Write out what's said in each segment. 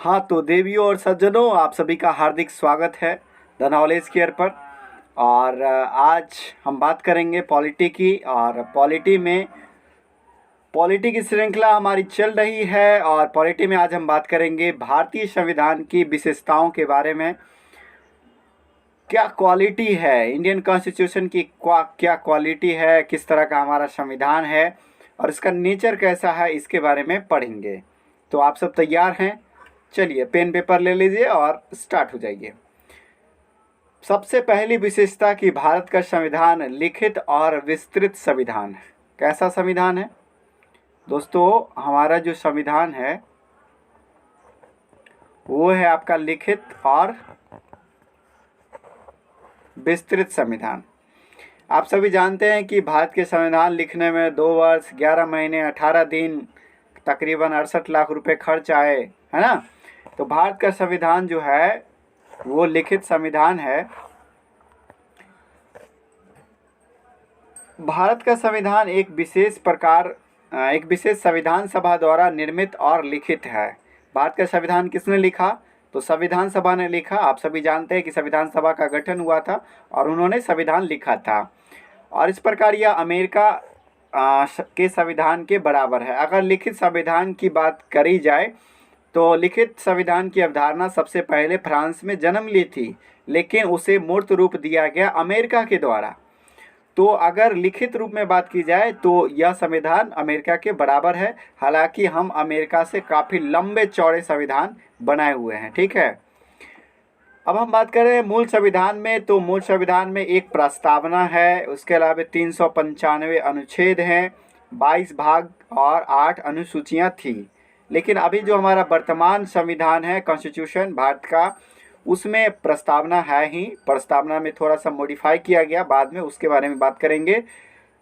हाँ, तो देवियों और सज्जनों, आप सभी का हार्दिक स्वागत है द नॉलेज केयर पर। और आज हम बात करेंगे पॉलिटी की। और पॉलिटी की श्रृंखला हमारी चल रही है। और पॉलिटी में आज हम बात करेंगे भारतीय संविधान की विशेषताओं के बारे में। क्या क्वालिटी है इंडियन कॉन्स्टिट्यूशन की, क्या क्वालिटी है, किस तरह का हमारा संविधान है और इसका नेचर कैसा है, इसके बारे में पढ़ेंगे। तो आप सब तैयार हैं? चलिए पेन पेपर ले लीजिए और स्टार्ट हो जाइए। सबसे पहली विशेषता कि भारत का संविधान लिखित और विस्तृत संविधान है। कैसा संविधान है दोस्तों? हमारा जो संविधान है वो है आपका लिखित और विस्तृत संविधान। आप सभी जानते हैं कि भारत के संविधान लिखने में 2 वर्ष 11 महीने 18 दिन तकरीबन 68 लाख रुपए खर्च आए, है ना। तो भारत का संविधान जो है वो लिखित संविधान है। भारत का संविधान एक विशेष संविधान सभा द्वारा निर्मित और लिखित है। भारत का संविधान किसने लिखा? तो संविधान सभा ने लिखा। आप सभी जानते हैं कि संविधान सभा का गठन हुआ था और उन्होंने संविधान लिखा था। और इस प्रकार यह अमेरिका के संविधान के बराबर है। अगर लिखित संविधान की बात करी जाए तो लिखित संविधान की अवधारणा सबसे पहले फ्रांस में जन्म ली थी, लेकिन उसे मूर्त रूप दिया गया अमेरिका के द्वारा। तो अगर लिखित रूप में बात की जाए तो यह संविधान अमेरिका के बराबर है। हालांकि हम अमेरिका से काफ़ी लंबे चौड़े संविधान बनाए हुए हैं, ठीक है। अब हम बात करें मूल संविधान में, तो मूल संविधान में एक प्रस्तावना है, उसके अलावा 395 अनुच्छेद हैं, 22 भाग और 8 अनुसूचियां थी। लेकिन अभी जो हमारा वर्तमान संविधान है, कॉन्स्टिट्यूशन भारत का, उसमें प्रस्तावना है ही। प्रस्तावना में थोड़ा सा मॉडिफाई किया गया, बाद में उसके बारे में बात करेंगे।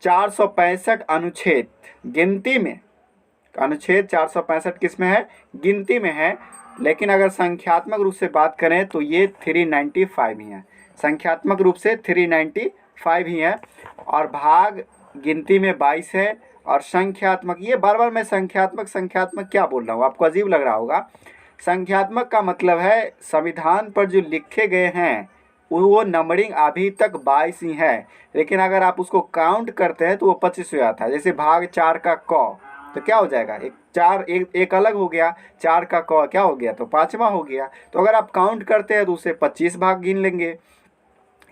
465 अनुच्छेद गिनती में, अनुच्छेद 465 किस में है? गिनती में है। लेकिन अगर संख्यात्मक रूप से बात करें तो ये 395 ही है। संख्यात्मक रूप से 395 ही है। और भाग गिनती में 22 है। और संख्यात्मक, ये बार बार मैं संख्यात्मक क्या बोल रहा हूँ, आपको अजीब लग रहा होगा। संख्यात्मक का मतलब है संविधान पर जो लिखे गए हैं वो नंबरिंग अभी तक 22 ही है। लेकिन अगर आप उसको काउंट करते हैं तो वो 25 हो जाता है। जैसे भाग 4 का क, तो क्या हो जाएगा? एक अलग हो गया। 4 का क क्या हो गया? तो 5वां हो गया। तो अगर आप काउंट करते हैं तो उसे 25 भाग गिन लेंगे।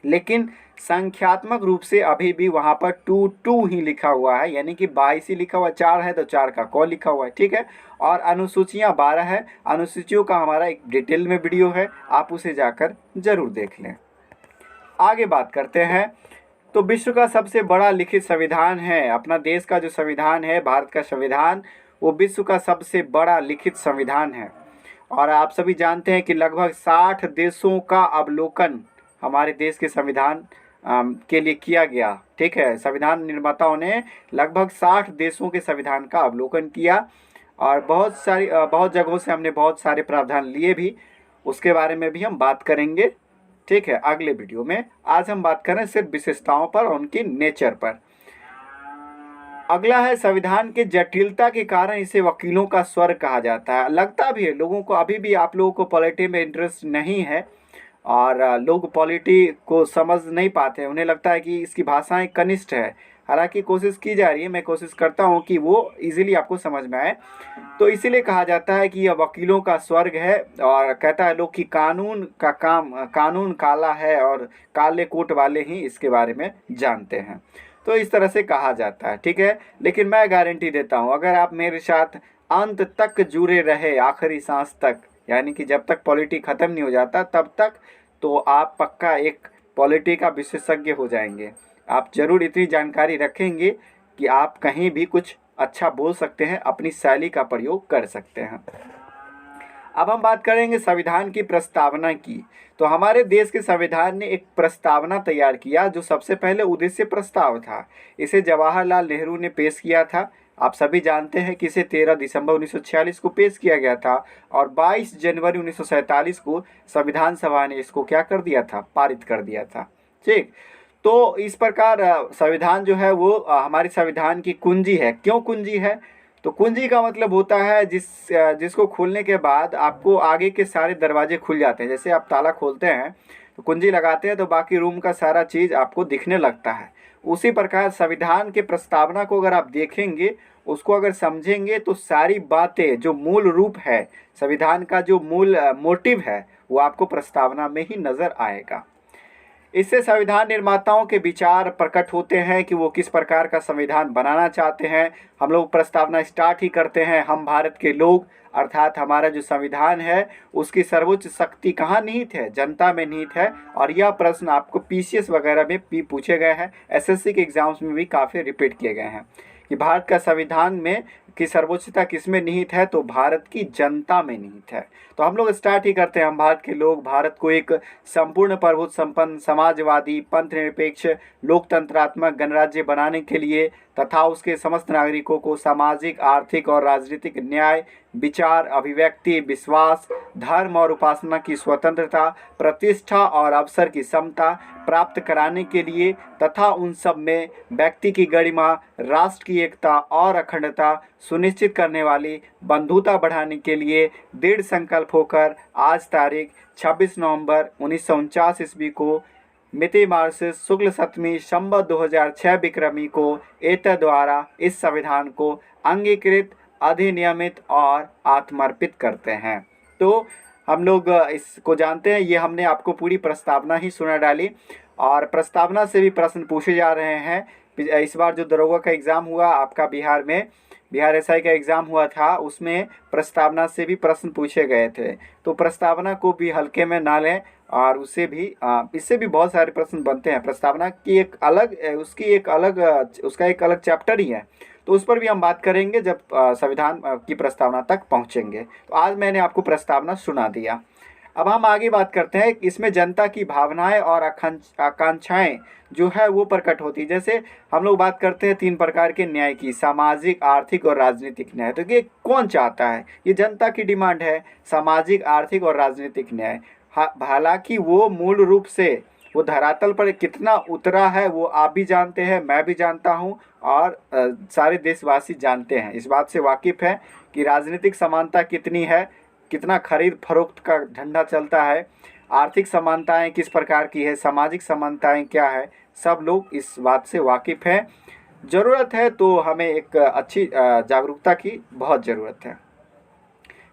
लेकिन संख्यात्मक रूप से अभी भी वहाँ पर 2 ही लिखा हुआ है, यानी कि 22 ही लिखा हुआ है। 4 है तो 4 का क लिखा हुआ है, ठीक है। और अनुसूचियाँ 12 है। अनुसूचियों का हमारा एक डिटेल में वीडियो है, आप उसे जाकर जरूर देख लें। आगे बात करते हैं। तो विश्व का सबसे बड़ा लिखित संविधान है अपना देश का जो संविधान है, भारत का संविधान, वो विश्व का सबसे बड़ा लिखित संविधान है। और आप सभी जानते हैं कि लगभग 60 देशों का अवलोकन हमारे देश के संविधान के लिए किया गया, ठीक है। संविधान निर्माताओं ने लगभग 60 देशों के संविधान का अवलोकन किया। और बहुत जगहों से हमने बहुत सारे प्रावधान लिए भी, उसके बारे में भी हम बात करेंगे, ठीक है, अगले वीडियो में। आज हम बात करें सिर्फ विशेषताओं पर और उनकी नेचर पर। अगला है संविधान की जटिलता के कारण इसे वकीलों का स्वर्ग कहा जाता है। लगता भी है लोगों को, अभी भी आप लोगों को पॉलिटी में इंटरेस्ट नहीं है और लोग पॉलिटी को समझ नहीं पाते हैं। उन्हें लगता है कि इसकी भाषाएं कनिष्ठ है। हालांकि कोशिश की जा रही है, मैं कोशिश करता हूं कि वो इजीली आपको समझ में आए। तो इसीलिए कहा जाता है कि यह वकीलों का स्वर्ग है। और कहता है लोग कि कानून काला है और काले कोट वाले ही इसके बारे में जानते हैं। तो इस तरह से कहा जाता है, ठीक है। लेकिन मैं गारंटी देता हूँ, अगर आप मेरे साथ अंत तक जुड़े रहे, आखिरी सांस तक, यानी कि जब तक पॉलिटी ख़त्म नहीं हो जाता तब तक, तो आप पक्का एक पॉलिटी का विशेषज्ञ हो जाएंगे। आप जरूर इतनी जानकारी रखेंगे कि आप कहीं भी कुछ अच्छा बोल सकते हैं, अपनी शैली का प्रयोग कर सकते हैं। अब हम बात करेंगे संविधान की प्रस्तावना की। तो हमारे देश के संविधान ने एक प्रस्तावना तैयार किया जो सबसे पहले उद्देश्य प्रस्ताव था। इसे जवाहरलाल नेहरू ने पेश किया था। आप सभी जानते हैं कि इसे 13 दिसंबर 1946 को पेश किया गया था और 22 जनवरी 1947 को संविधान सभा ने इसको क्या कर दिया था? पारित कर दिया था, ठीक। तो इस प्रकार संविधान जो है वो हमारे संविधान की कुंजी है। क्यों कुंजी है? तो कुंजी का मतलब होता है जिसको खोलने के बाद आपको आगे के सारे दरवाजे खुल जाते हैं। जैसे आप ताला खोलते हैं तो कुंजी लगाते हैं तो बाकी रूम का सारा चीज़ आपको दिखने लगता है। उसी प्रकार संविधान के प्रस्तावना को अगर आप देखेंगे, उसको अगर समझेंगे तो सारी बातें जो मूल रूप है, संविधान का जो मूल मोटिव है, वो आपको प्रस्तावना में ही नज़र आएगा। इससे संविधान निर्माताओं के विचार प्रकट होते हैं कि वो किस प्रकार का संविधान बनाना चाहते हैं। हम लोग प्रस्तावना स्टार्ट ही करते हैं, हम भारत के लोग, अर्थात हमारा जो संविधान है उसकी सर्वोच्च शक्ति कहाँ निहित है? जनता में निहित है। और यह प्रश्न आपको पीसीएस वगैरह में भी पूछे गए हैं, एसएससी के एग्जाम्स में भी काफ़ी रिपीट किए गए हैं कि भारत का संविधान में की सर्वोच्चता किसमें निहित है? तो भारत की जनता में निहित है। तो हम लोग स्टार्ट ही करते हैं, हम भारत के लोग भारत को एक संपूर्ण प्रभुत्व संपन्न समाजवादी पंथ निरपेक्ष लोकतंत्रात्मक गणराज्य बनाने के लिए तथा उसके समस्त नागरिकों को सामाजिक आर्थिक और राजनीतिक न्याय, विचार, अभिव्यक्ति, विश्वास, धर्म और उपासना की स्वतंत्रता, प्रतिष्ठा और अवसर की समता प्राप्त कराने के लिए तथा उन सब में व्यक्ति की गरिमा, राष्ट्र की एकता और अखंडता सुनिश्चित करने वाली बंधुता बढ़ाने के लिए दृढ़ संकल्प होकर आज तारीख 26 नवंबर 1949 ईस्वी को मिति मार्च शुक्ल सप्तमी संवत 2006 विक्रमी को एतद् द्वारा इस संविधान को अंगीकृत, अधिनियमित और आत्मर्पित करते हैं। तो हम लोग इसको जानते हैं। ये हमने आपको पूरी प्रस्तावना ही सुना डाली और प्रस्तावना से भी प्रश्न पूछे जा रहे हैं। इस बार जो दरोगा का एग्ज़ाम हुआ आपका बिहार में, बिहार एसआई का एग्ज़ाम हुआ था, उसमें प्रस्तावना से भी प्रश्न पूछे गए थे। तो प्रस्तावना को भी हल्के में ना लें और उससे भी इससे भी बहुत सारे प्रश्न बनते हैं। प्रस्तावना की एक अलग उसका एक अलग चैप्टर ही है, तो उस पर भी हम बात करेंगे जब संविधान की प्रस्तावना तक पहुंचेंगे। तो आज मैंने आपको प्रस्तावना सुना दिया। अब हम आगे बात करते हैं, इसमें जनता की भावनाएं और आकांक्षाएं जो है वो प्रकट होती है। जैसे हम लोग बात करते हैं 3 प्रकार के न्याय की, सामाजिक, आर्थिक और राजनीतिक न्याय। तो ये कौन चाहता है? ये जनता की डिमांड है, सामाजिक, आर्थिक और राजनीतिक न्याय। हालांकि वो मूल रूप से वो धरातल पर कितना उतरा है वो आप भी जानते हैं, मैं भी जानता हूँ और सारे देशवासी जानते हैं, इस बात से वाकिफ़ है कि राजनीतिक समानता कितनी है, कितना खरीद फरोख्त का धंधा चलता है, आर्थिक समानताएं किस प्रकार की है, सामाजिक समानताएं क्या है, सब लोग इस बात से वाकिफ़ हैं। ज़रूरत है तो हमें एक अच्छी जागरूकता की बहुत ज़रूरत है।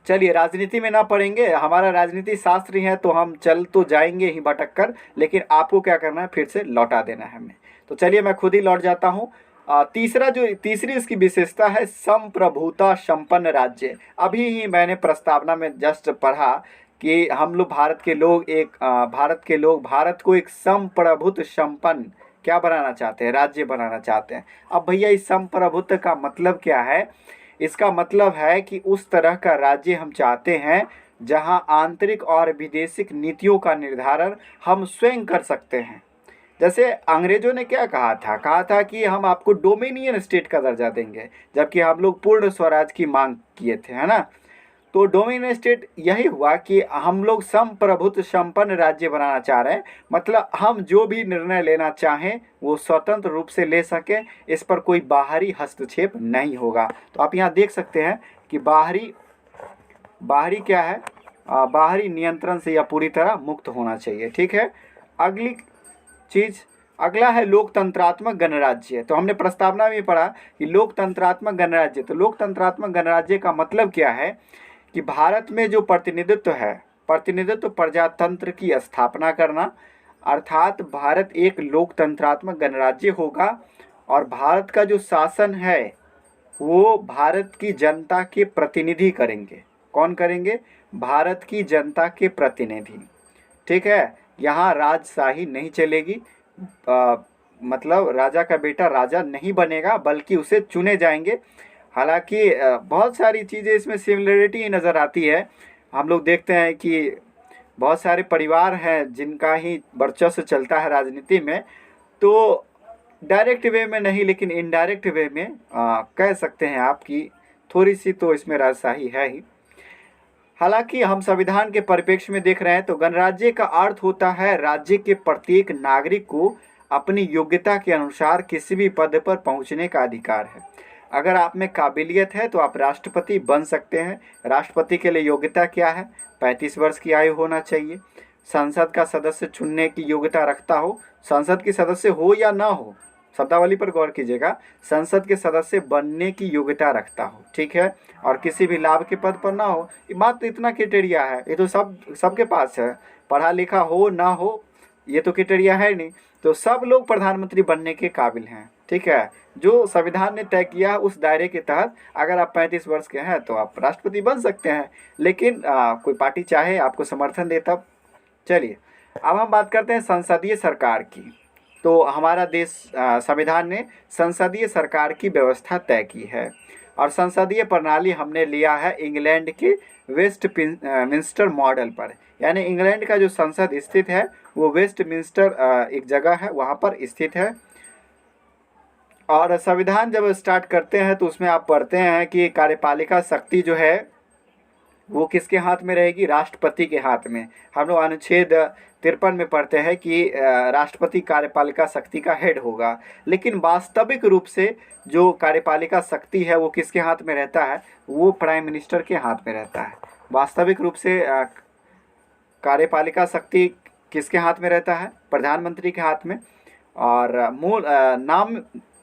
चलिए, राजनीति में ना पढ़ेंगे, हमारा राजनीति शास्त्र ही है तो हम चल तो जाएंगे ही भटक कर, लेकिन आपको क्या करना है, फिर से लौटा देना है हमें। तो चलिए मैं खुद ही लौट जाता हूँ। तीसरी इसकी विशेषता है संप्रभुता संपन्न राज्य। अभी ही मैंने प्रस्तावना में जस्ट पढ़ा कि हम लोग भारत के लोग भारत को एक संप्रभुत्व संपन्न क्या बनाना चाहते हैं? राज्य बनाना चाहते हैं। अब भैया इस संप्रभुत्व का मतलब क्या है? इसका मतलब है कि उस तरह का राज्य हम चाहते हैं जहां आंतरिक और विदेशिक नीतियों का निर्धारण हम स्वयं कर सकते हैं। जैसे अंग्रेजों ने क्या कहा था कि हम आपको डोमिनियन स्टेट का दर्जा देंगे, जबकि हम लोग पूर्ण स्वराज की मांग किए थे, है ना। तो डोमिनियन स्टेट यही हुआ कि हम लोग संप्रभुत्व संपन्न राज्य बनाना चाह रहे हैं। मतलब हम जो भी निर्णय लेना चाहें वो स्वतंत्र रूप से ले सकें, इस पर कोई बाहरी हस्तक्षेप नहीं होगा। तो आप यहाँ देख सकते हैं कि बाहरी क्या है, बाहरी नियंत्रण से यह पूरी तरह मुक्त होना चाहिए। ठीक है, अगला है लोकतंत्रात्मक गणराज्य। तो हमने प्रस्तावना में पढ़ा कि लोकतंत्रात्मक गणराज्य। तो लोकतंत्रात्मक गणराज्य का मतलब क्या है कि भारत में जो प्रतिनिधित्व प्रजातंत्र की स्थापना करना, अर्थात भारत एक लोकतंत्रात्मक गणराज्य होगा और भारत का जो शासन है वो भारत की जनता के प्रतिनिधि करेंगे। कौन करेंगे? भारत की जनता के प्रतिनिधि। ठीक है, यहाँ राजशाही नहीं चलेगी, मतलब राजा का बेटा राजा नहीं बनेगा बल्कि उसे चुने जाएंगे। हालांकि बहुत सारी चीज़ें इसमें सिमिलरिटी नज़र आती है। हम लोग देखते हैं कि बहुत सारे परिवार हैं जिनका ही वर्चस्व चलता है राजनीति में, तो डायरेक्ट वे में नहीं लेकिन इनडायरेक्ट वे में कह सकते हैं आप कि थोड़ी सी तो इसमें राजशाही है ही। हालांकि हम संविधान के परिप्रेक्ष्य में देख रहे हैं तो गणराज्य का अर्थ होता है राज्य के प्रत्येक नागरिक को अपनी योग्यता के अनुसार किसी भी पद पर पहुंचने का अधिकार है। अगर आप में काबिलियत है तो आप राष्ट्रपति बन सकते हैं। राष्ट्रपति के लिए योग्यता क्या है? 35 वर्ष की आयु होना चाहिए। संसद का सदस्य चुनने की योग्यता रखता हो, संसद के सदस्य हो या ना हो, शब्दावली पर गौर कीजिएगा, संसद के सदस्य बनने की योग्यता रखता हो, ठीक है, और किसी भी लाभ के पद पर ना हो। ये बात तो इतना क्राइटेरिया है, ये तो सबके पास है, पढ़ा लिखा हो ना हो ये तो क्राइटेरिया है नहीं, तो सब लोग प्रधानमंत्री बनने के काबिल हैं, ठीक है। जो संविधान ने तय किया उस दायरे के तहत अगर आप 35 वर्ष के हैं तो आप राष्ट्रपति बन सकते हैं, लेकिन कोई पार्टी चाहे आपको समर्थन दे तब। चलिए अब हम बात करते हैं संसदीय सरकार की। तो हमारा देश संविधान ने संसदीय सरकार की व्यवस्था तय की है, और संसदीय प्रणाली हमने लिया है इंग्लैंड के वेस्टमिंस्टर मॉडल पर। यानी इंग्लैंड का जो संसद स्थित है वो वेस्टमिंस्टर एक जगह है, वहाँ पर स्थित है। और संविधान जब स्टार्ट करते हैं तो उसमें आप पढ़ते हैं कि कार्यपालिका शक्ति जो है वो किसके हाथ में रहेगी? राष्ट्रपति के हाथ में। हम लोग अनुच्छेद 53 में पढ़ते हैं कि राष्ट्रपति कार्यपालिका शक्ति का हेड होगा, लेकिन वास्तविक रूप से जो कार्यपालिका शक्ति है वो किसके हाथ में रहता है? वो प्राइम मिनिस्टर के हाथ में रहता है। वास्तविक रूप से कार्यपालिका शक्ति किसके हाथ में रहता है? प्रधानमंत्री के हाथ में। और मूल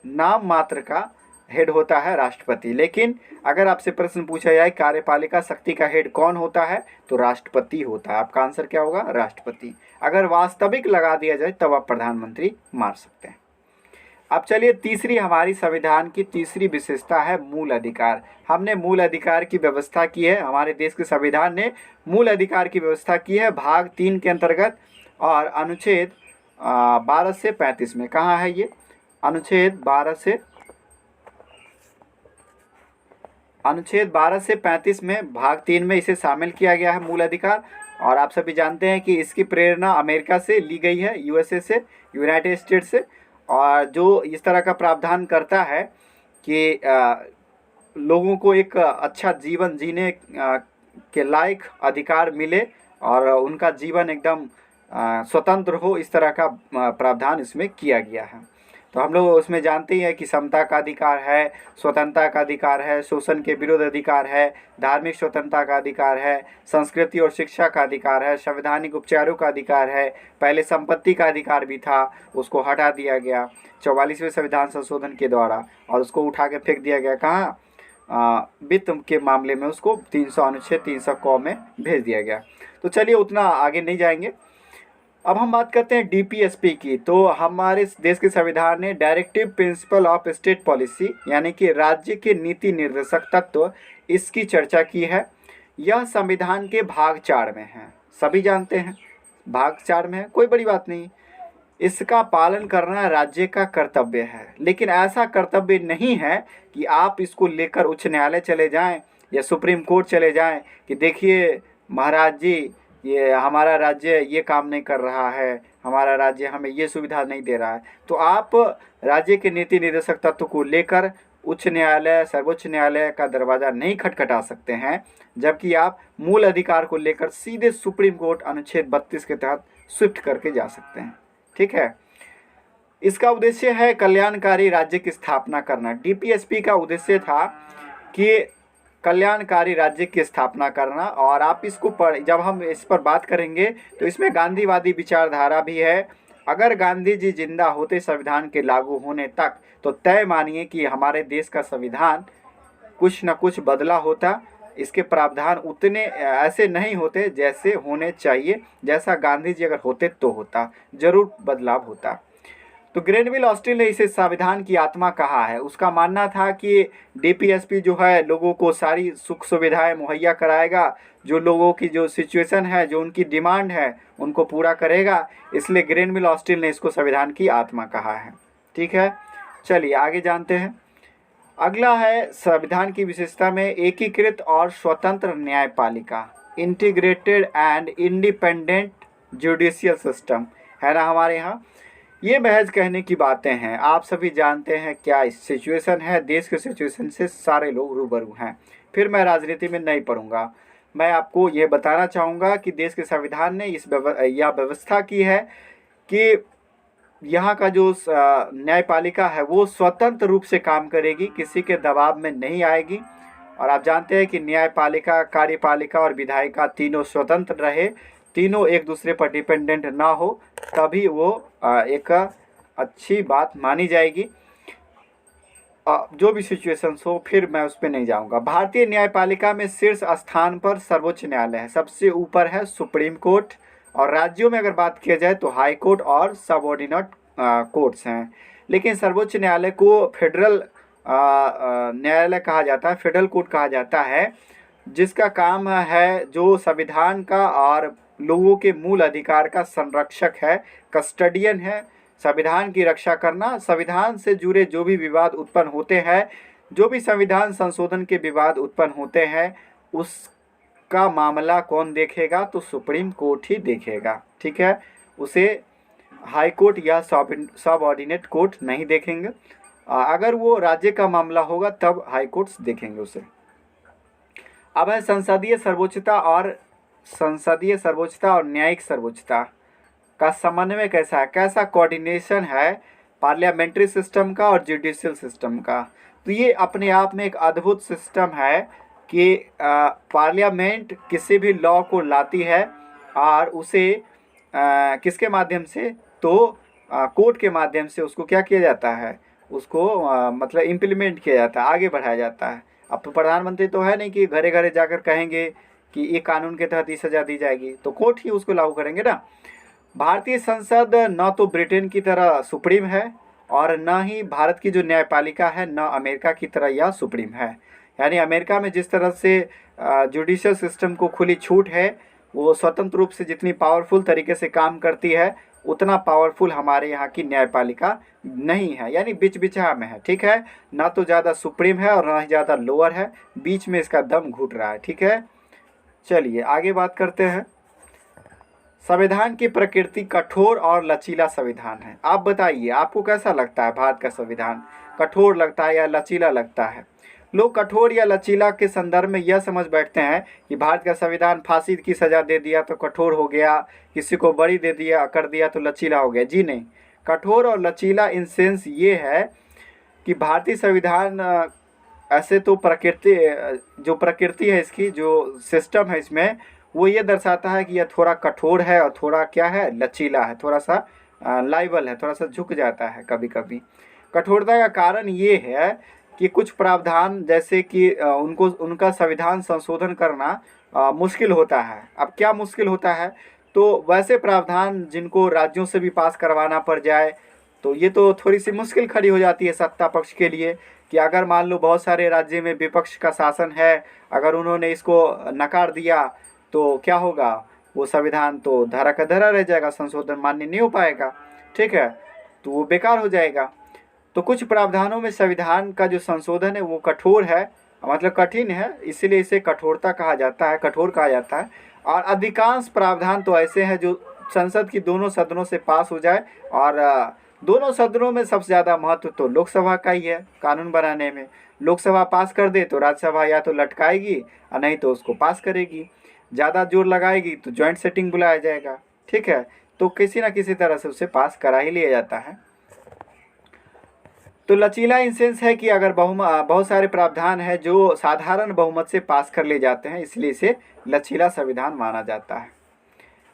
नाम मात्र का हेड होता है राष्ट्रपति। लेकिन अगर आपसे प्रश्न पूछा जाए कार्यपालिका शक्ति का हेड कौन होता है, तो राष्ट्रपति होता है। आपका आंसर क्या होगा? राष्ट्रपति। अगर वास्तविक लगा दिया जाए तब आप प्रधानमंत्री मार सकते हैं। अब चलिए तीसरी हमारी संविधान की तीसरी विशेषता है मूल अधिकार। हमने मूल अधिकार की व्यवस्था की है, हमारे देश के संविधान ने मूल अधिकार की व्यवस्था की है भाग 3 के अंतर्गत, और अनुच्छेद 12 से 35 में। कहाँ है ये? अनुच्छेद 12 से 35 में भाग 3 में इसे शामिल किया गया है मूल अधिकार। और आप सभी जानते हैं कि इसकी प्रेरणा अमेरिका से ली गई है, यूएसए से, यूनाइटेड स्टेट्स से। और जो इस तरह का प्रावधान करता है कि लोगों को एक अच्छा जीवन जीने के लायक अधिकार मिले और उनका जीवन एकदम स्वतंत्र हो, इस तरह का प्रावधान इसमें किया गया है। तो हम लोग उसमें जानते ही हैं कि समता का अधिकार है, स्वतंत्रता का अधिकार है, शोषण के विरुद्ध अधिकार है, धार्मिक स्वतंत्रता का अधिकार है, संस्कृति और शिक्षा का अधिकार है, संवैधानिक उपचारों का अधिकार है। पहले संपत्ति का अधिकार भी था, उसको हटा दिया गया 44वें संविधान संशोधन के द्वारा, और उसको उठा के फेंक दिया गया कहाँ? वित्त के मामले में उसको 300 अनुच्छेद 300 क में भेज दिया गया। तो चलिए उतना आगे नहीं जाएंगे। अब हम बात करते हैं डीपीएसपी की। तो हमारे देश के संविधान ने directive principle of state policy, यानी कि राज्य के नीति निर्देशक तत्व, इसकी चर्चा की है। यह संविधान के भाग 4 में है, सभी जानते हैं भाग 4 में है, कोई बड़ी बात नहीं। इसका पालन करना राज्य का कर्तव्य है, लेकिन ऐसा कर्तव्य नहीं है कि आप इसको लेकर उच्च न्यायालय चले जाएं या सुप्रीम कोर्ट चले जाएं कि देखिए महाराज जी ये हमारा राज्य ये काम नहीं कर रहा है, हमारा राज्य हमें ये सुविधा नहीं दे रहा है। तो आप राज्य के नीति निर्देशक तत्व को लेकर उच्च न्यायालय, सर्वोच्च न्यायालय का दरवाज़ा नहीं खटखटा सकते हैं, जबकि आप मूल अधिकार को लेकर सीधे सुप्रीम कोर्ट अनुच्छेद 32 के तहत स्विफ्ट करके जा सकते हैं, ठीक है। इसका उद्देश्य है कल्याणकारी राज्य की स्थापना करना। डीपीएसपी का उद्देश्य था कि कल्याणकारी राज्य की स्थापना करना। और आप इसको जब हम इस पर बात करेंगे तो इसमें गांधीवादी विचारधारा भी है। अगर गांधी जी जिंदा होते संविधान के लागू होने तक, तो तय मानिए कि हमारे देश का संविधान कुछ न कुछ बदला होता। इसके प्रावधान उतने ऐसे नहीं होते जैसे होने चाहिए, जैसा गांधी जी अगर होते तो होता, जरूर बदलाव होता। तो ग्रेनविल ऑस्टिन ने इसे संविधान की आत्मा कहा है। उसका मानना था कि डीपीएसपी जो है लोगों को सारी सुख सुविधाएं मुहैया कराएगा, जो लोगों की जो सिचुएशन है, जो उनकी डिमांड है, उनको पूरा करेगा। इसलिए ग्रेनविल ऑस्टिन ने इसको संविधान की आत्मा कहा है, ठीक है। चलिए आगे जानते हैं। अगला है संविधान की विशेषता में एकीकृत और स्वतंत्र न्यायपालिका, integrated and independent judicial system, है ना हमारे यहाँ। ये महज कहने की बातें हैं, आप सभी जानते हैं क्या सिचुएशन है। देश के सिचुएशन से सारे लोग रूबरू हैं। फिर मैं राजनीति में नहीं पढ़ूंगा, मैं आपको ये बताना चाहूँगा कि देश के संविधान ने यह व्यवस्था की है कि यहाँ का जो न्यायपालिका है वो स्वतंत्र रूप से काम करेगी, किसी के दबाव में नहीं आएगी। और आप जानते हैं कि न्यायपालिका, कार्यपालिका और विधायिका तीनों स्वतंत्र रहे, तीनों एक दूसरे पर डिपेंडेंट ना हो, तभी वो एक अच्छी बात मानी जाएगी। जो भी सिचुएशंस हो, फिर मैं उस पर नहीं जाऊंगा। भारतीय न्यायपालिका में शीर्ष स्थान पर सर्वोच्च न्यायालय है, सबसे ऊपर है सुप्रीम कोर्ट। और राज्यों में अगर बात किया जाए तो हाई कोर्ट और सबऑर्डिनेट कोर्ट्स हैं। लेकिन सर्वोच्च न्यायालय को फेडरल न्यायालय कहा जाता है, फेडरल कोर्ट कहा जाता है, जिसका काम है जो संविधान का और लोगों के मूल अधिकार का संरक्षक है, कस्टडियन है, संविधान की रक्षा करना। संविधान से जुड़े जो भी विवाद उत्पन्न होते हैं, जो भी संविधान संशोधन के विवाद उत्पन्न होते हैं, उसका मामला कौन देखेगा? तो सुप्रीम कोर्ट ही देखेगा। ठीक है, उसे हाई कोर्ट या सबऑर्डिनेट कोर्ट नहीं देखेंगे। अगर वो राज्य का मामला होगा तब हाई कोर्ट्स देखेंगे उसे। अब है संसदीय सर्वोच्चता और न्यायिक सर्वोच्चता का समन्वय कैसा है, कैसा कोऑर्डिनेशन है पार्लियामेंट्री सिस्टम का और जुडिशियल सिस्टम का। तो ये अपने आप में एक अद्भुत सिस्टम है कि पार्लियामेंट किसी भी लॉ को लाती है और उसे किसके माध्यम से? तो कोर्ट के माध्यम से उसको क्या किया जाता है? उसको मतलब इम्प्लीमेंट किया जाता है, आगे बढ़ाया जाता है। अब तो प्रधानमंत्री तो है नहीं कि घरे घरे जाकर कहेंगे कि ये कानून के तहत 30,000 दी जाएगी, तो कोर्ट ही उसको लागू करेंगे ना। भारतीय संसद न तो ब्रिटेन की तरह सुप्रीम है और न ही भारत की जो न्यायपालिका है न अमेरिका की तरह यह सुप्रीम है। यानी अमेरिका में जिस तरह से जुडिशियल सिस्टम को खुली छूट है, वो स्वतंत्र रूप से जितनी पावरफुल तरीके से काम करती है, उतना पावरफुल हमारे यहाँ की न्यायपालिका नहीं है, यानी बीच बिचहा में है। ठीक है, ना तो ज़्यादा सुप्रीम है और ना ही ज़्यादा लोअर है, बीच में इसका दम घुट रहा है। ठीक है, चलिए आगे बात करते हैं। संविधान की प्रकृति कठोर और लचीला संविधान है। आप बताइए, आपको कैसा लगता है भारत का संविधान? कठोर लगता है या लचीला लगता है? लोग कठोर या लचीला के संदर्भ में यह समझ बैठते हैं कि भारत का संविधान फांसी की सज़ा दे दिया तो कठोर हो गया, किसी को बरी दे दिया कर दिया तो लचीला हो गया। जी नहीं, कठोर और लचीला इन सेंस ये है कि भारतीय संविधान ऐसे तो जो प्रकृति है इसकी, जो सिस्टम है इसमें, वो ये दर्शाता है कि यह थोड़ा कठोर है और थोड़ा क्या है, लचीला है, थोड़ा सा लाइबल है, थोड़ा सा झुक जाता है कभी कभी। कठोरता का कारण ये है कि कुछ प्रावधान जैसे कि उनका संविधान संशोधन करना मुश्किल होता है। अब क्या मुश्किल होता है? तो वैसे प्रावधान जिनको राज्यों से भी पास करवाना पड़ जाए, तो ये तो थोड़ी सी मुश्किल खड़ी हो जाती है सत्ता पक्ष के लिए कि अगर मान लो बहुत सारे राज्य में विपक्ष का शासन है, अगर उन्होंने इसको नकार दिया तो क्या होगा? वो संविधान तो धरा का धरा रह जाएगा, संशोधन मान्य नहीं हो पाएगा। ठीक है, तो वो बेकार हो जाएगा। तो कुछ प्रावधानों में संविधान का जो संशोधन है वो कठोर है, मतलब कठिन है, इसीलिए इसे कठोरता कहा जाता है, कठोर कहा जाता है। और अधिकांश प्रावधान तो ऐसे हैं जो संसद की दोनों सदनों से पास हो जाए, और दोनों सदनों में सबसे ज़्यादा महत्व तो लोकसभा का ही है कानून बनाने में। लोकसभा पास कर दे तो राज्यसभा या तो लटकाएगी और नहीं तो उसको पास करेगी, ज़्यादा जोर लगाएगी तो जॉइंट सेटिंग बुलाया जाएगा। ठीक है, तो किसी ना किसी तरह से उसे पास करा ही लिया जाता है। तो लचीला इन सेंस है कि अगर बहुत सारे प्रावधान है जो साधारण बहुमत से पास कर लिए जाते हैं, इसलिए इसे लचीला संविधान माना जाता है।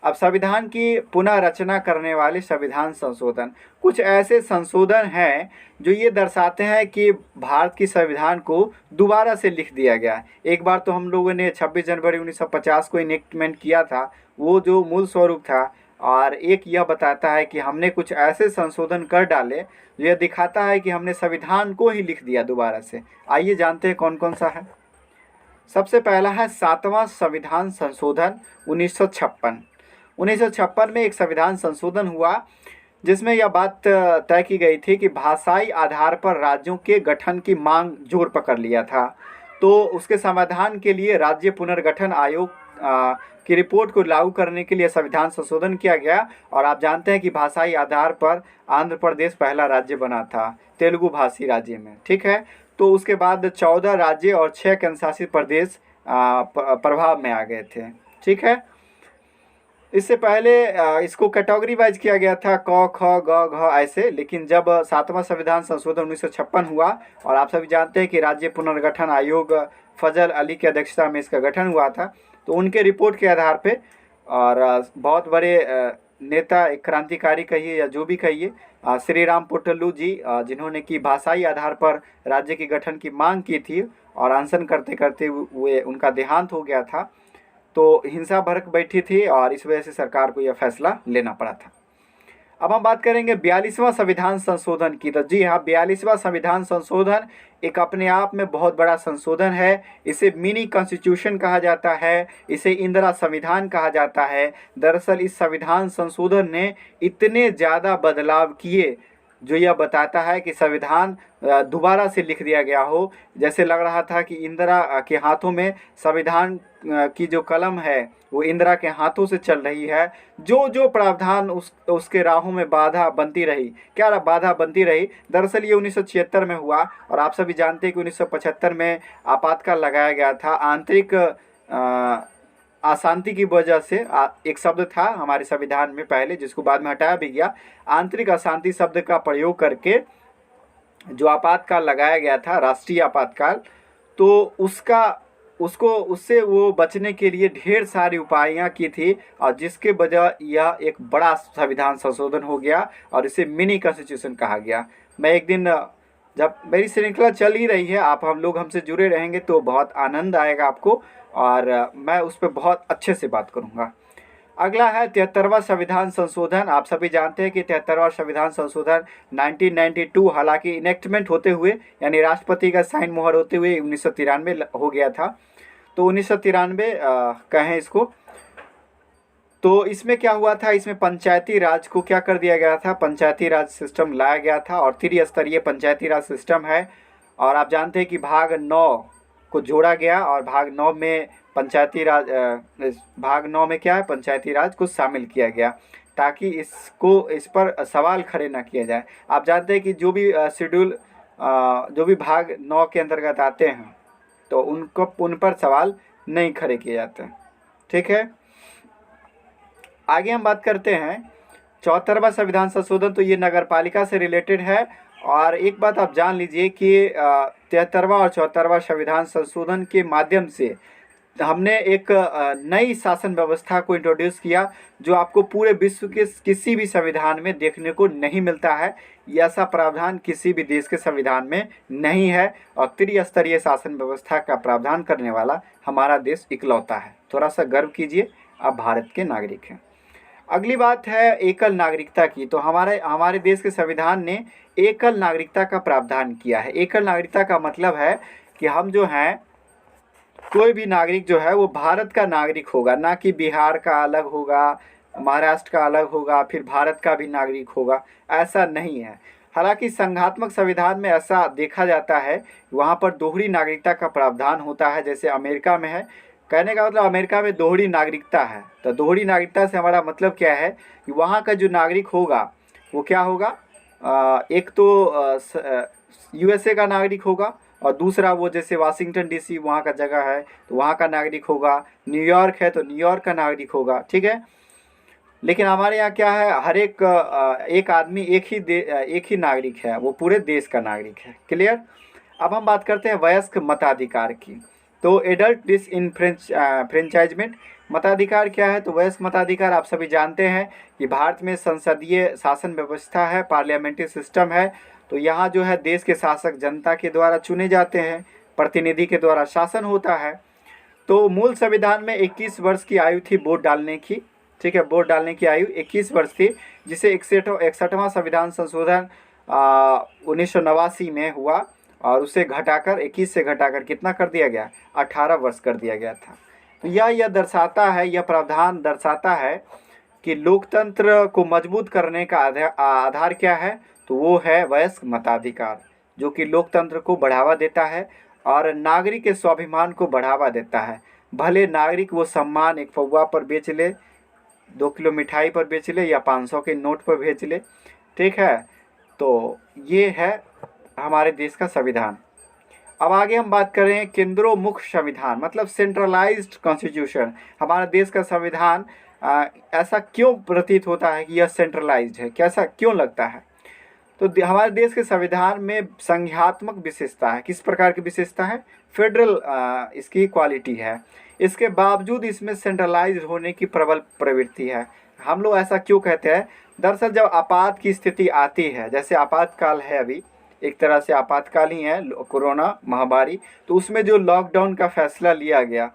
अब संविधान की पुनः रचना करने वाले संविधान संशोधन, कुछ ऐसे संशोधन हैं जो ये दर्शाते हैं कि भारत की संविधान को दोबारा से लिख दिया गया। एक बार तो हम लोगों ने 26 जनवरी 1950 को इनेक्टमेंट किया था, वो जो मूल स्वरूप था, और एक यह बताता है कि हमने कुछ ऐसे संशोधन कर डाले जो यह दिखाता है कि हमने संविधान को ही लिख दिया दोबारा से। आइए जानते हैं कौन कौन सा है। सबसे पहला है 7वां संविधान संशोधन 1956। 1956 में एक संविधान संशोधन हुआ जिसमें यह बात तय की गई थी कि भाषाई आधार पर राज्यों के गठन की मांग जोर पकड़ लिया था। तो उसके समाधान के लिए राज्य पुनर्गठन आयोग की रिपोर्ट को लागू करने के लिए संविधान संशोधन किया गया। और आप जानते हैं कि भाषाई आधार पर आंध्र प्रदेश पहला राज्य बना था तेलुगु भाषी राज्य में। ठीक है, तो उसके बाद 14 राज्य और 6 केंद्र शासित प्रदेश प्रभाव में आ गए थे। ठीक है, इससे पहले इसको कैटेगरी वाइज किया गया था, क ख ग घ ऐसे, लेकिन जब 7वां संविधान संशोधन 1956 हुआ और आप सभी जानते हैं कि राज्य पुनर्गठन आयोग फजल अली की अध्यक्षता में इसका गठन हुआ था, तो उनके रिपोर्ट के आधार पे और बहुत बड़े नेता, एक क्रांतिकारी कहिए या जो भी कहिए, श्री राम पोटल्लू जी, जिन्होंने कि भाषाई आधार पर राज्य के गठन की मांग की थी और अनशन करते करते हुए उनका देहांत हो गया था, तो हिंसा भड़क बैठी थी और इस वजह से सरकार को यह फैसला लेना पड़ा था। अब हम बात करेंगे 42वां संविधान संशोधन की। तो जी हाँ, 42वां संविधान संशोधन एक अपने आप में बहुत बड़ा संशोधन है। इसे मिनी कॉन्स्टिट्यूशन कहा जाता है, इसे इंदिरा संविधान कहा जाता है। दरअसल इस संविधान संशोधन ने इतने ज़्यादा बदलाव किए जो यह बताता है कि संविधान दोबारा से लिख दिया गया हो। जैसे लग रहा था कि इंदिरा के हाथों में संविधान की जो कलम है वो इंदिरा के हाथों से चल रही है। जो जो प्रावधान उसके राहों में बाधा बनती रही, क्या बाधा बनती रही, दरअसल ये 1976 में हुआ और आप सभी जानते हैं कि 1975 में आपातकाल लगाया गया था। आंतरिक अशांति की वजह से एक शब्द था हमारे संविधान में पहले, जिसको बाद में हटाया भी गया। आंतरिक अशांति शब्द का प्रयोग करके जो आपातकाल लगाया गया था, राष्ट्रीय आपातकाल, तो उससे वो बचने के लिए ढेर सारी उपायां की थी और जिसके वजह यह एक बड़ा संविधान संशोधन हो गया और इसे मिनी कॉन्स्टिट्यूशन कहा गया। मैं एक दिन, जब मेरी श्रृंखला चल ही रही है, हम लोग हमसे जुड़े रहेंगे तो बहुत आनंद आएगा आपको और मैं उस पर बहुत अच्छे से बात करूँगा। अगला है 73वां संविधान संशोधन। आप सभी जानते हैं कि 73वां संविधान संशोधन 1992 हालांकि इनेक्टमेंट होते हुए यानी राष्ट्रपति का साइन मोहर होते हुए 1993 हो गया था। तो 1993 कहें इसको। तो इसमें क्या हुआ था, इसमें पंचायती राज को क्या कर दिया गया था, पंचायती राज सिस्टम लाया गया था और त्रिस्तरीय पंचायती राज सिस्टम है। और आप जानते हैं कि भाग 9 को जोड़ा गया और भाग 9 में पंचायती राज, भाग 9 में क्या है, पंचायती राज को शामिल किया गया ताकि इस पर सवाल खड़े ना किया जाए। आप जानते हैं कि जो भी शेड्यूल, जो भी भाग 9 के अंतर्गत आते हैं तो उन पर सवाल नहीं खड़े किए जाते। ठीक है, आगे हम बात करते हैं 74वां संविधान संशोधन। तो ये नगरपालिका से रिलेटेड है और एक बात आप जान लीजिए कि 73वां और 74वां संविधान संशोधन के माध्यम से हमने एक नई शासन व्यवस्था को इंट्रोड्यूस किया जो आपको पूरे विश्व के किसी भी संविधान में देखने को नहीं मिलता है। ऐसा प्रावधान किसी भी देश के संविधान में नहीं है और त्रिस्तरीय शासन व्यवस्था का प्रावधान करने वाला हमारा देश इकलौता है। थोड़ा सा गर्व कीजिए, आप भारत के नागरिक हैं। अगली बात है एकल नागरिकता की। तो हमारे देश के संविधान ने एकल नागरिकता का प्रावधान किया है। एकल नागरिकता का मतलब है कि हम जो हैं, कोई भी नागरिक जो है वो भारत का नागरिक होगा, ना कि बिहार का अलग होगा, महाराष्ट्र का अलग होगा, फिर भारत का भी नागरिक होगा, ऐसा नहीं है। हालांकि संघात्मक संविधान में ऐसा देखा जाता है, वहाँ पर दोहरी नागरिकता का प्रावधान होता है, जैसे अमेरिका में है। कहने का मतलब अमेरिका में दोहरी नागरिकता है। तो दोहरी नागरिकता से हमारा मतलब क्या है कि वहाँ का जो नागरिक होगा वो क्या होगा, एक तो यूएसए का नागरिक होगा और दूसरा वो जैसे वाशिंगटन डीसी वहाँ का जगह है तो वहाँ का नागरिक होगा, न्यूयॉर्क है तो न्यूयॉर्क का नागरिक होगा। ठीक है, लेकिन हमारे यहाँ क्या है, हर एक आदमी एक ही नागरिक है, वो पूरे देश का नागरिक है। क्लियर। अब हम बात करते हैं वयस्क मताधिकार की। तो एडल्ट डिसइनफ्रेंचाइजमेंट मताधिकार क्या है, तो वयस्क मताधिकार आप सभी जानते हैं कि भारत में संसदीय शासन व्यवस्था है, पार्लियामेंट्री सिस्टम है। तो यहाँ जो है देश के शासक जनता के द्वारा चुने जाते हैं, प्रतिनिधि के द्वारा शासन होता है। तो मूल संविधान में 21 वर्ष की आयु थी वोट डालने की। ठीक है, वोट डालने की आयु 21 वर्ष थी, जिसे 61वां संविधान संशोधन 1989 में हुआ और उसे घटाकर 21 से घटाकर कितना कर दिया गया, 18 वर्ष कर दिया गया था। तो यह दर्शाता है, यह प्रावधान दर्शाता है कि लोकतंत्र को मजबूत करने का आधार क्या है, तो वो है वयस्क मताधिकार, जो कि लोकतंत्र को बढ़ावा देता है और नागरिक के स्वाभिमान को बढ़ावा देता है। भले नागरिक वो सम्मान एक पौवा पर बेच ले, 2 किलो मिठाई पर बेच ले या 500 के नोट पर बेच ले। ठीक है, तो ये है हमारे देश का संविधान। अब आगे हम बात करें केंद्रोन्मुख संविधान, मतलब सेंट्रलाइज्ड कॉन्स्टिट्यूशन। हमारे देश का संविधान ऐसा क्यों प्रतीत होता है कि यह सेंट्रलाइज्ड है, कैसा क्यों लगता है? तो हमारे देश के संविधान में संघात्मक विशेषता है। किस प्रकार की विशेषता है? फेडरल इसकी क्वालिटी है। इसके बावजूद इसमें सेंट्रलाइज्ड होने की प्रबल प्रवृत्ति है। हम लोग ऐसा क्यों कहते हैं? दरअसल जब आपात की स्थिति आती है, जैसे आपातकाल है अभी, एक तरह से आपातकाल ही है कोरोना महामारी, तो उसमें जो लॉकडाउन का फैसला लिया गया,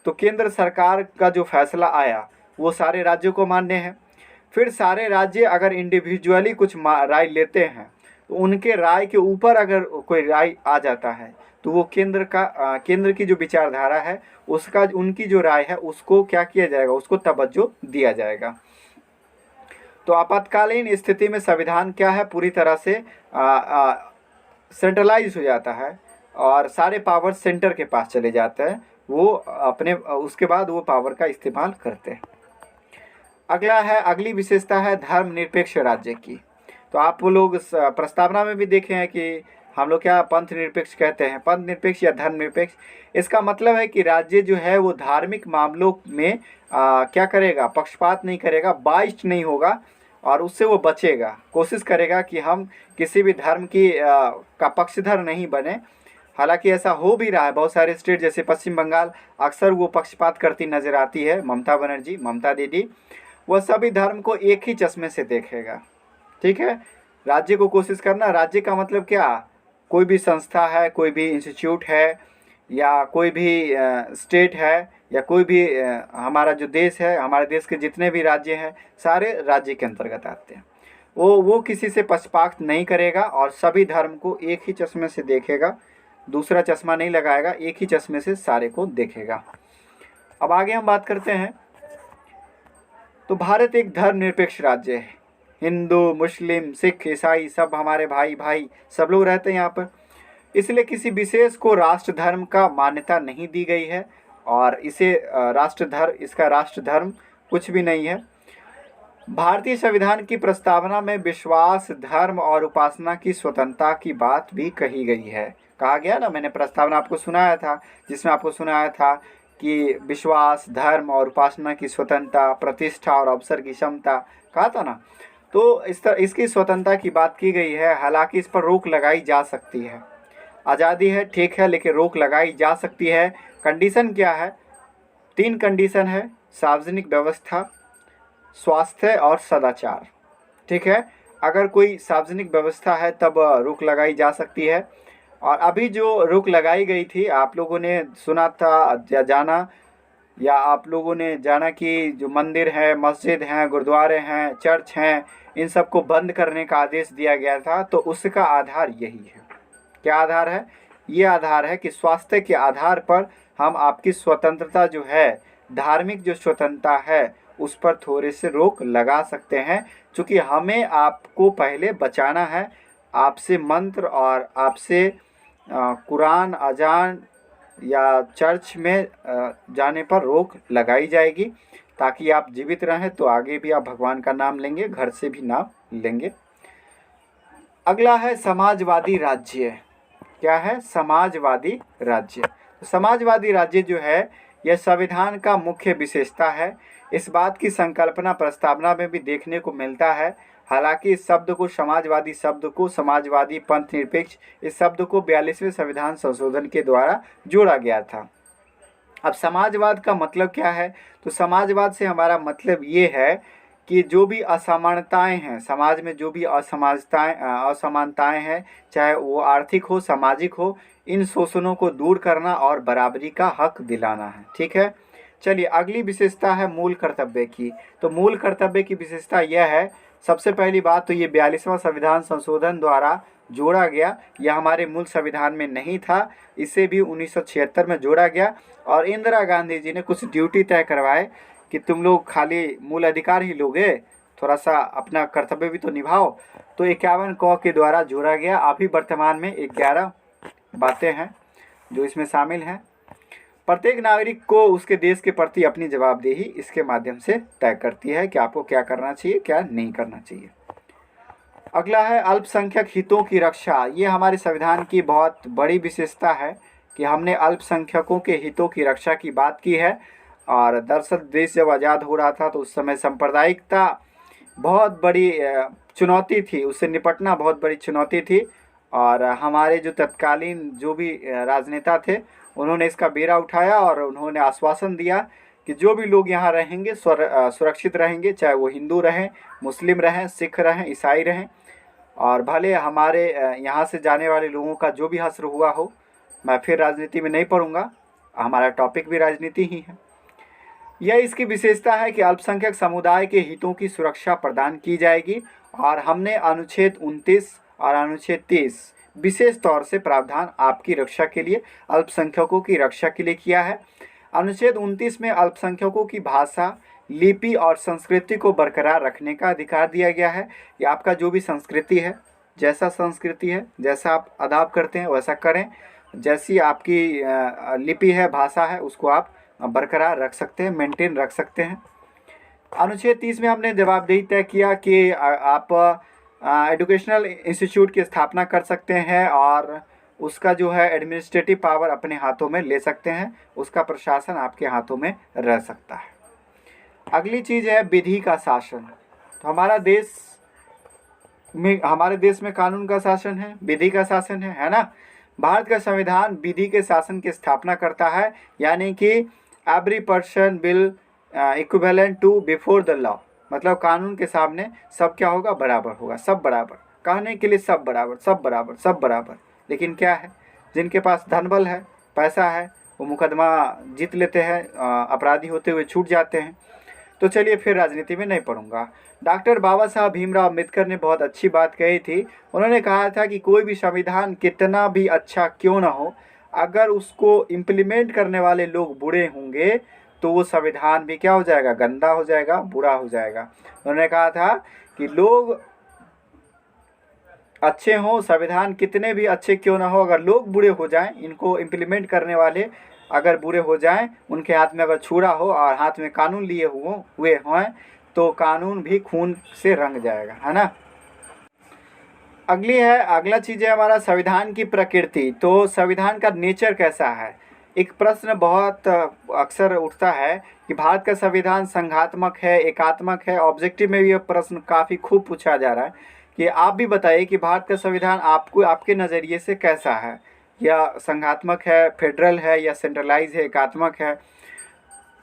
तो केंद्र सरकार का जो फैसला आया वो सारे राज्यों को मान्य है। फिर सारे राज्य अगर इंडिविजुअली कुछ राय लेते हैं, तो उनके राय के ऊपर अगर कोई राय आ जाता है, तो वो केंद्र की जो विचारधारा है उसका, उनकी जो राय है उसको क्या किया जाएगा, उसको तवज्जो दिया जाएगा। तो आपातकालीन स्थिति में संविधान क्या है, पूरी तरह से सेंट्रलाइज हो जाता है और सारे पावर सेंटर के पास चले जाते हैं। वो अपने उसके बाद वो पावर का इस्तेमाल करते हैं। अगली विशेषता है धर्मनिरपेक्ष राज्य की। तो आप लोग प्रस्तावना में भी देखे हैं कि हम लोग क्या पंथ निरपेक्ष कहते हैं, पंथ निरपेक्ष या धर्मनिरपेक्ष। इसका मतलब है कि राज्य जो है वो धार्मिक मामलों में क्या करेगा, पक्षपात नहीं करेगा, बाइस्ड नहीं होगा और उससे वो बचेगा, कोशिश करेगा कि हम किसी भी धर्म की का पक्षधर नहीं बने। हालांकि ऐसा हो भी रहा है, बहुत सारे स्टेट जैसे पश्चिम बंगाल, अक्सर वो पक्षपात करती नजर आती है ममता बनर्जी, ममता दीदी। वह सभी धर्म को एक ही चश्मे से देखेगा, ठीक है। राज्य को कोशिश करना, राज्य का मतलब क्या, कोई भी संस्था है, कोई भी इंस्टीट्यूट है, या कोई भी स्टेट है, या कोई भी हमारा जो देश है, हमारे देश के जितने भी राज्य हैं सारे राज्य के अंतर्गत आते हैं। वो किसी से पक्षपात नहीं करेगा और सभी धर्म को एक ही चश्मे से देखेगा, दूसरा चश्मा नहीं लगाएगा, एक ही चश्मे से सारे को देखेगा। अब आगे हम बात करते हैं। तो भारत एक धर्मनिरपेक्ष राज्य है। हिंदू, मुस्लिम, सिख, ईसाई सब हमारे भाई भाई सब लोग रहते हैं यहाँ पर। इसलिए किसी विशेष को राष्ट्र धर्म का मान्यता नहीं दी गई है और इसे इसका राष्ट्र धर्म कुछ भी नहीं है। भारतीय संविधान की प्रस्तावना में विश्वास, धर्म और उपासना की स्वतंत्रता की बात भी कही गई है। कहा गया ना, मैंने प्रस्तावना आपको सुनाया था, जिसमें आपको सुनाया था कि विश्वास, धर्म और उपासना की स्वतंत्रता, प्रतिष्ठा और अवसर की क्षमता, कहा था ना। तो इसकी स्वतंत्रता की बात की गई है। हालांकि इस पर रोक लगाई जा सकती है। आज़ादी है, ठीक है, लेकिन रोक लगाई जा सकती है। कंडीशन क्या है? 3 कंडीशन है, सार्वजनिक व्यवस्था, स्वास्थ्य और सदाचार, ठीक है। अगर कोई सार्वजनिक व्यवस्था है तब रोक लगाई जा सकती है। और अभी जो रोक लगाई गई थी, आप लोगों ने सुना था या जाना, या आप लोगों ने जाना कि जो मंदिर है, मस्जिद हैं, गुरुद्वारे हैं, चर्च हैं, इन सबको बंद करने का आदेश दिया गया था। तो उसका आधार यही है। क्या आधार है? ये आधार है कि स्वास्थ्य के आधार पर हम आपकी स्वतंत्रता जो है, धार्मिक जो स्वतंत्रता है, उस पर थोड़े से रोक लगा सकते हैं, क्योंकि हमें आपको पहले बचाना है। आपसे मंत्र और आपसे कुरान, अजान या चर्च में जाने पर रोक लगाई जाएगी, ताकि आप जीवित रहें, तो आगे भी आप भगवान का नाम लेंगे, घर से भी नाम लेंगे। अगला है समाजवादी राज्य। क्या है? समाजवादी राज्य। समाजवादी राज्य जो है, यह संविधान का मुख्य विशेषता है। इस बात की संकल्पना प्रस्तावना में भी देखने को मिलता है। हालांकि इस शब्द को, समाजवादी शब्द को, समाजवादी, पंथ निरपेक्ष, इस शब्द को 42वें संविधान संशोधन के द्वारा जोड़ा गया था। अब समाजवाद का मतलब क्या है? तो समाजवाद से हमारा मतलब ये है कि जो भी असमानताएं हैं समाज में, जो भी असमानताएं हैं, चाहे वो आर्थिक हो, सामाजिक हो, इन शोषणों को दूर करना और बराबरी का हक दिलाना है, ठीक है। चलिए, अगली विशेषता है मूल कर्तव्य की। तो मूल कर्तव्य की विशेषता यह है, सबसे पहली बात तो ये 42वां संविधान संशोधन द्वारा जोड़ा गया। यह हमारे मूल संविधान में नहीं था, इसे भी 1976 में जोड़ा गया। और इंदिरा गांधी जी ने कुछ ड्यूटी तय करवाए कि तुम लोग खाली मूल अधिकार ही लोगे, थोड़ा सा अपना कर्तव्य भी तो निभाओ। तो 51 क के द्वारा जोड़ा गया। अभी वर्तमान में 11 बातें हैं जो इसमें शामिल हैं। प्रत्येक नागरिक को उसके देश के प्रति अपनी जवाबदेही इसके माध्यम से तय करती है कि आपको क्या करना चाहिए, क्या नहीं करना चाहिए। अगला है अल्पसंख्यक हितों की रक्षा। ये हमारे संविधान की बहुत बड़ी विशेषता है कि हमने अल्पसंख्यकों के हितों की रक्षा की बात की है। और दरअसल देश जब आज़ाद हो रहा था तो उस समय सांप्रदायिकता बहुत बड़ी चुनौती थी, उससे निपटना बहुत बड़ी चुनौती थी। और हमारे जो तत्कालीन जो भी राजनेता थे उन्होंने इसका बेड़ा उठाया और उन्होंने आश्वासन दिया कि जो भी लोग यहाँ रहेंगे सुरक्षित रहेंगे, चाहे वो हिंदू रहें, मुस्लिम रहें, सिख रहें, ईसाई रहें, और भले हमारे यहाँ से जाने वाले लोगों का जो भी हश्र हुआ हो। मैं फिर राजनीति में नहीं पढ़ूंगा, हमारा टॉपिक भी राजनीति ही है। यह इसकी विशेषता है कि अल्पसंख्यक समुदाय के हितों की सुरक्षा प्रदान की जाएगी और हमने अनुच्छेद 29 और अनुच्छेद 30 विशेष तौर से प्रावधान आपकी रक्षा के लिए, अल्पसंख्यकों की रक्षा के लिए किया है। अनुच्छेद 29 में अल्पसंख्यकों की भाषा, लिपि और संस्कृति को बरकरार रखने का अधिकार दिया गया है कि आपका जो भी संस्कृति है, जैसा संस्कृति है, जैसा आप अदाब करते हैं वैसा करें, जैसी आपकी लिपि है, भाषा है, उसको आप बरकरार रख सकते हैं, मेंटेन रख सकते हैं। अनुच्छेद 30 में हमने जवाबदेही तय किया कि आप एजुकेशनल इंस्टीट्यूट की स्थापना कर सकते हैं और उसका जो है एडमिनिस्ट्रेटिव पावर अपने हाथों में ले सकते हैं, उसका प्रशासन आपके हाथों में रह सकता है। अगली चीज़ है विधि का शासन। तो हमारे देश में कानून का शासन है, विधि का शासन है ना। भारत का संविधान विधि के शासन की स्थापना करता है, यानी कि every person will equivalent to before the law, मतलब कानून के सामने सब क्या होगा, बराबर होगा, सब बराबर। कहने के लिए सब बराबर, सब बराबर, सब बराबर, लेकिन क्या है, जिनके पास धन बल है, पैसा है, वो मुकदमा जीत लेते हैं, अपराधी होते हुए छूट जाते हैं। तो चलिए फिर राजनीति में नहीं पढ़ूंगा। डॉक्टर बाबा साहब भीमराव अम्बेडकर ने बहुत अच्छी बात कही थी। उन्होंने कहा था कि कोई भी संविधान कितना भी अच्छा क्यों ना हो, अगर उसको इम्प्लीमेंट करने वाले लोग बुरे होंगे तो वो संविधान भी क्या हो जाएगा, गंदा हो जाएगा, बुरा हो जाएगा। उन्होंने कहा था कि लोग अच्छे हों, संविधान कितने भी अच्छे क्यों ना हो, अगर लोग बुरे हो जाएं, इनको इम्प्लीमेंट करने वाले अगर बुरे हो जाएं, उनके हाथ में अगर छुरा हो और हाथ में कानून लिए हुए हों तो कानून भी खून से रंग जाएगा, है ना। अगला चीज़ है हमारा संविधान की प्रकृति। तो संविधान का नेचर कैसा है। एक प्रश्न बहुत अक्सर उठता है कि भारत का संविधान संघात्मक है, एकात्मक है। ऑब्जेक्टिव में भी यह प्रश्न काफ़ी खूब पूछा जा रहा है कि आप भी बताइए कि भारत का संविधान आपको आपके नज़रिए से कैसा है, या संघात्मक है, फेडरल है, या सेंट्रलाइज है, एकात्मक है।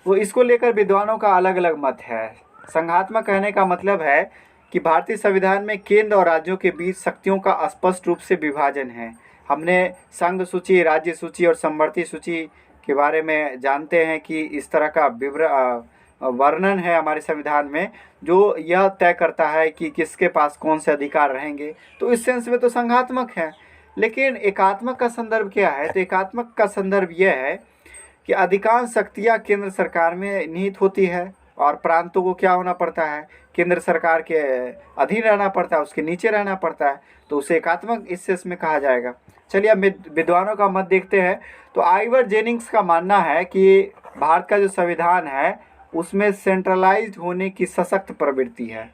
तो इसको लेकर विद्वानों का अलग अलग मत है। संघात्मक कहने का मतलब है कि भारतीय संविधान में केंद्र और राज्यों के बीच शक्तियों का स्पष्ट रूप से विभाजन है। हमने संघ सूची, राज्य सूची और समवर्ती सूची के बारे में जानते हैं कि इस तरह का वर्णन है हमारे संविधान में, जो यह तय करता है कि किसके पास कौन से अधिकार रहेंगे। तो इस सेंस में तो संघात्मक है। लेकिन एकात्मक का संदर्भ क्या है। तो एकात्मक का संदर्भ यह है कि अधिकांश शक्तियाँ केंद्र सरकार में निहित होती है और प्रांतों को क्या होना पड़ता है, केंद्र सरकार के अधीन रहना पड़ता है, उसके नीचे रहना पड़ता है। तो उसे एकात्मक इस सेंस में कहा जाएगा। चलिए अब विद्वानों का मत देखते हैं। तो आइवर जेनिंग्स का मानना है कि भारत का जो संविधान है उसमें सेंट्रलाइज्ड होने की सशक्त प्रवृत्ति है।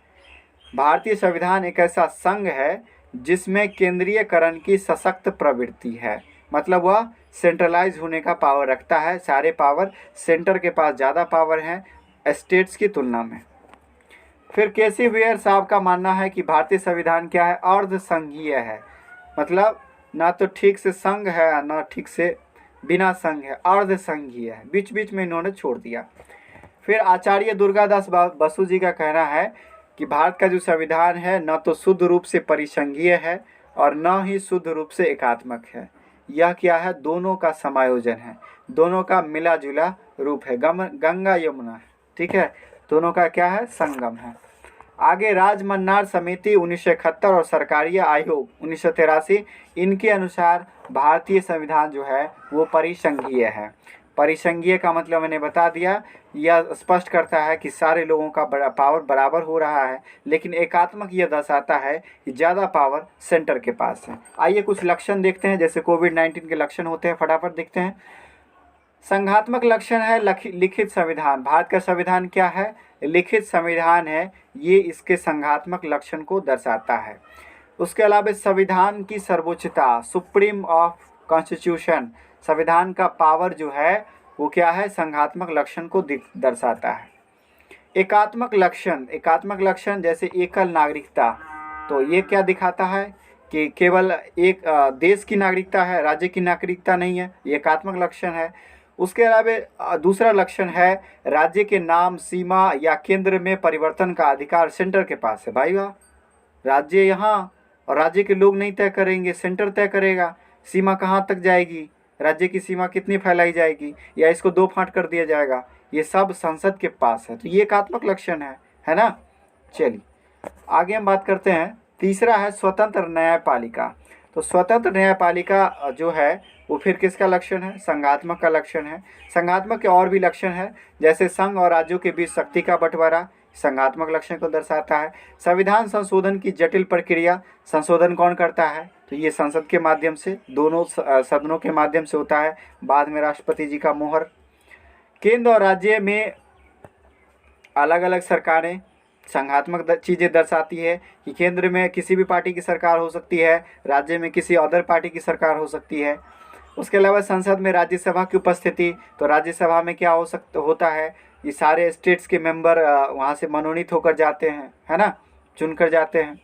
भारतीय संविधान एक ऐसा संघ है जिसमें केंद्रीयकरण की सशक्त प्रवृत्ति है, मतलब वह सेंट्रलाइज होने का पावर रखता है। सारे पावर सेंटर के पास ज़्यादा पावर हैं स्टेट्स की तुलना में। फिर केसी वेयर साहब का मानना है कि भारतीय संविधान क्या है, अर्ध संघीय है, मतलब ना तो ठीक से संघ है ना ठीक से बिना संघ है, अर्ध संघीय है, बीच बीच में इन्होंने छोड़ दिया। फिर आचार्य दुर्गादास बसु जी का कहना है कि भारत का जो संविधान है न तो शुद्ध रूप से परिसंघीय है और न ही शुद्ध रूप से एकात्मक है। यह क्या है, दोनों का समायोजन है, दोनों का मिला जुला रूप है, गंगा यमुना, ठीक है, दोनों का क्या है, संगम है। आगे राजमन्नार समिति 1971 और सरकारीय आयोग 1983, इनके अनुसार भारतीय संविधान जो है वो परिसंघीय है। परिसंघीय का मतलब मैंने बता दिया, यह स्पष्ट करता है कि सारे लोगों का पावर बराबर हो रहा है, लेकिन एकात्मक यह दर्शाता है कि ज़्यादा पावर सेंटर के पास है। आइए कुछ लक्षण देखते हैं, जैसे कोविड-19 के लक्षण होते हैं, फटाफट देखते हैं। संघात्मक लक्षण है लिखित संविधान। भारत का संविधान क्या है, लिखित संविधान है, ये इसके संघात्मक लक्षण को दर्शाता है। उसके अलावा संविधान की सर्वोच्चता, सुप्रीम ऑफ कॉन्स्टिट्यूशन, संविधान का पावर जो है वो क्या है, संघात्मक लक्षण को दर्शाता है। एकात्मक लक्षण जैसे एकल नागरिकता, तो ये क्या दिखाता है कि केवल एक देश की नागरिकता है, राज्य की नागरिकता नहीं है, ये एकात्मक लक्षण है। उसके अलावा दूसरा लक्षण है राज्य के नाम, सीमा या केंद्र में परिवर्तन का अधिकार सेंटर के पास है। भाई वाह, राज्य यहाँ और राज्य के लोग नहीं तय करेंगे, सेंटर तय करेगा सीमा कहाँ तक जाएगी, राज्य की सीमा कितनी फैलाई जाएगी या इसको दो फांट कर दिया जाएगा, ये सब संसद के पास है। तो ये एकात्मक लक्षण है ना। चलिए आगे हम बात करते हैं। तीसरा है स्वतंत्र न्यायपालिका। तो स्वतंत्र न्यायपालिका जो है वो फिर किसका लक्षण है, संघात्मक का लक्षण है। संघात्मक के और भी लक्षण है, जैसे संघ और राज्यों के बीच शक्ति का बंटवारा, संघात्मक लक्षण को दर्शाता है। संविधान संशोधन की जटिल प्रक्रिया, संशोधन कौन करता है, तो ये संसद के माध्यम से, दोनों सदनों के माध्यम से होता है, बाद में राष्ट्रपति जी का मोहर। केंद्र और राज्य में अलग अलग सरकारें, संघात्मक चीज़ें दर्शाती है कि केंद्र में किसी भी पार्टी की सरकार हो सकती है, राज्य में किसी अदर पार्टी की सरकार हो सकती है। उसके अलावा संसद में राज्यसभा की उपस्थिति, तो राज्यसभा में क्या होता है, ये सारे स्टेट्स के मेंबर वहाँ से मनोनीत होकर जाते हैं, है ना, चुनकर जाते हैं।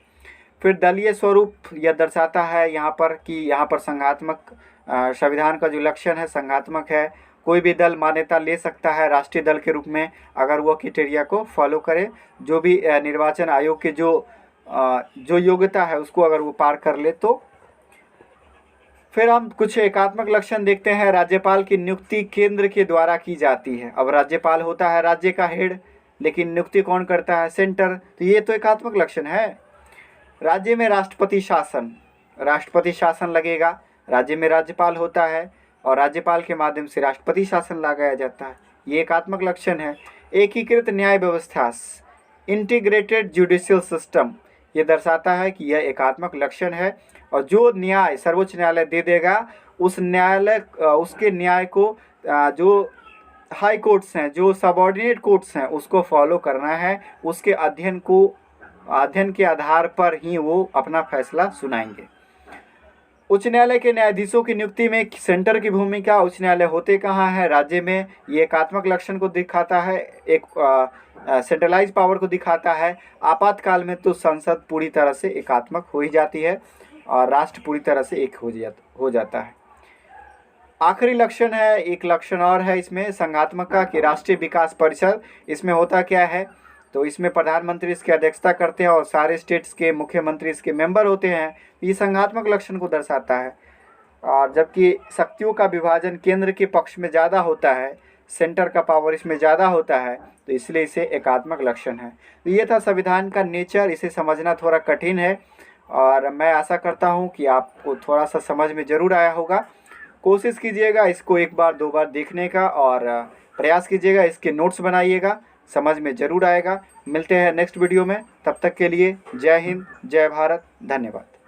फिर दलीय स्वरूप यह दर्शाता है यहाँ पर कि यहाँ पर संघात्मक संविधान का जो लक्षण है संघात्मक है। कोई भी दल मान्यता ले सकता है राष्ट्रीय दल के रूप में अगर वो क्राइटेरिया को फॉलो करे, जो भी निर्वाचन आयोग के जो योग्यता है उसको अगर वो पार कर ले तो। फिर हम कुछ एकात्मक लक्षण देखते हैं। राज्यपाल की नियुक्ति केंद्र के द्वारा की जाती है। अब राज्यपाल होता है राज्य का हेड, लेकिन नियुक्ति कौन करता है, सेंटर, तो ये तो एकात्मक लक्षण है। राज्य में राष्ट्रपति शासन लगेगा, राज्य में राज्यपाल होता है और राज्यपाल के माध्यम से राष्ट्रपति शासन लगाया जाता है, ये एकात्मक लक्षण है। एकीकृत न्याय व्यवस्था, इंटीग्रेटेड जुडिशियल सिस्टम, ये दर्शाता है कि यह एकात्मक लक्षण है और जो न्याय सर्वोच्च न्यायालय दे देगा उस न्यायालय उसके न्याय को जो हाई कोर्ट्स हैं, जो सबऑर्डिनेट कोर्ट्स हैं, उसको फॉलो करना है। उसके अध्ययन के आधार पर ही वो अपना फैसला सुनाएंगे। उच्च न्यायालय के न्यायाधीशों की नियुक्ति में सेंटर की भूमिका, उच्च न्यायालय होते कहाँ है, राज्य में, ये एकात्मक लक्षण को दिखाता है, एक सेंट्रलाइज पावर को दिखाता है। आपातकाल में तो संसद पूरी तरह से एकात्मक हो ही जाती है और राष्ट्र पूरी तरह से एक हो जाता है। आखिरी लक्षण है, एक लक्षण और है इसमें संघात्मक का कि राष्ट्रीय विकास परिषद, इसमें होता क्या है, तो इसमें प्रधानमंत्री इसकी अध्यक्षता करते हैं और सारे स्टेट्स के मुख्यमंत्री इसके मेंबर होते हैं। ये संघात्मक लक्षण को दर्शाता है। और जबकि शक्तियों का विभाजन केंद्र के पक्ष में ज़्यादा होता है, सेंटर का पावर इसमें ज़्यादा होता है, तो इसलिए इसे एकात्मक लक्षण है। तो ये था संविधान का नेचर। इसे समझना थोड़ा कठिन है और मैं आशा करता हूँ कि आपको थोड़ा सा समझ में ज़रूर आया होगा। कोशिश कीजिएगा इसको एक बार दो बार देखने का और प्रयास कीजिएगा, इसके नोट्स बनाइएगा, समझ में ज़रूर आएगा। मिलते हैं नेक्स्ट वीडियो में, तब तक के लिए जय हिंद, जय भारत, धन्यवाद।